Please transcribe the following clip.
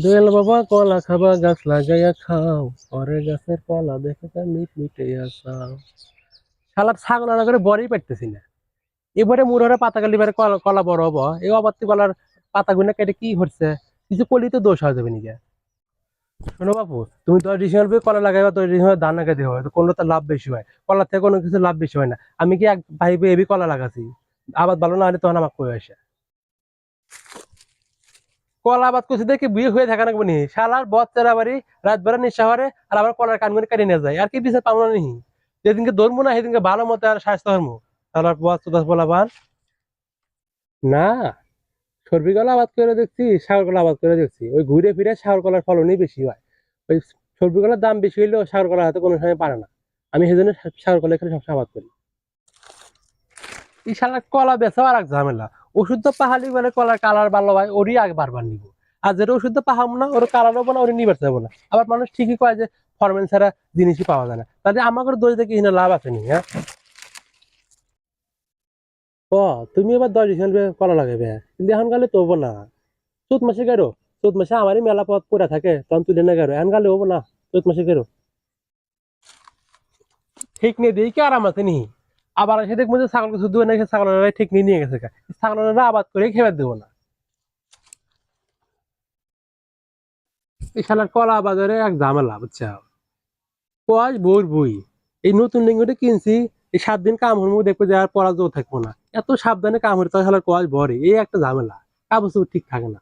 দোয়েল বাবা কলা খাবা গাছ লাগাইয়া খাও, পরের গাছের কলা দেখে তা মিট মিটে আসাও। শালা ছাগল আনা করে বড়ই পারতেছি না। এবারে মুড়ারে পাতা কালি এবারে কলা কলা বড় হবো, এই অবাত্তি কলার পাতা গুনা কেটে কি হচ্ছে? কিছু করলি তো দোষ হয়ে যাবে নিজে। শোনো বাপু, তুমি 10 ডিসেম্বর কলা লাগাইবা, 10 ডিসেম্বর ধান লাগাইতে হবে, তো কোনো তো লাভ বেশি হয়, কলার থেকে কোনো কিছু লাভ বেশি হয় না। আমি কি এক ভাই এবি কলা লাগাছি, আবাদ ভালো না হলে তখন আমাকে কই আসে। কলা আবাদ করছি দেখি বিয়ে হয়ে থাকা নাকবো নি, শালার বচ্চারা বাড়ি রাত বেড়া নিশা হরে, আর আমার কলার কানগুনি কেটে নিয়ে যায়, আর কি বিচার পাবো না নি? যেদিনকে ধরবো না সেদিনকে ভালো মতো আর স্বাস্থ্য ধর্ম। শালার বচ্চা বলা বান না। সর্বি কলা আবাদ করে দেখছি, সাগর কলা আবাদ করে দেখছি, ওই ঘুরে ফিরে সাগর কলার ফলনই বেশি হয়। ওই সর্বি কলার দাম বেশি হইলেও সাগর কলা হয়তো কোনো সময় পারে না। আমি সেই জন্য সাগর কলা এখানে সবসময় আবাদ করি। এই শালার কলা বেচাও আর এক ঝামেলা। ওষুধ তো পাহাড়ি বলে কলার কালার ভালো হয়, ওরই আগে বারবার নিব। আর যেটা ওষুধ তো পাহাম না, ওর কালার হবো না, ওর নিবার যাবো না। আবার মানুষ ঠিকই কয় যে ফরমেন ছাড়া জিনিসই পাওয়া যায় না, তাহলে আমাকে দোষ দেখে এখানে লাভ আছে নি? হ্যাঁ, ও তুমি এবার 10 ডিসেম্বর কলা লাগাইবে, কিন্তু এখন গালে তো হবো না। চোদ্দ মাসে গেরো, চোদ্দ মাসে আমারই মেলা পথ পড়ে থাকে, তখন তুলে না গেরো, এখন গালে হবো না। চোদ্দ মাসে গেরো ঠিক নিয়ে দিই কি আরাম আছে নি? আবার এসে দেখবো যে ছাগল কিছু দুয়ে নাকি ছাগলের ঠিক নিয়ে গেছে, ছাগলেরা আবাদ করে খেয়ে দেবো না। এই শালার কলা বাজারে এক ঝামেলা, বুঝছো? কোয়াশ বউর বই, এই নতুন লিঙ্গটা কিনছি, এই 7 দিন কাম হরমু দেখবো যে আর পরাজয় থাকবো না। এত সাবধানে কাম হরে তার শালার কোয়াশ ভরে, এই একটা ঝামেলা, কাগজ ঠিক থাকে না।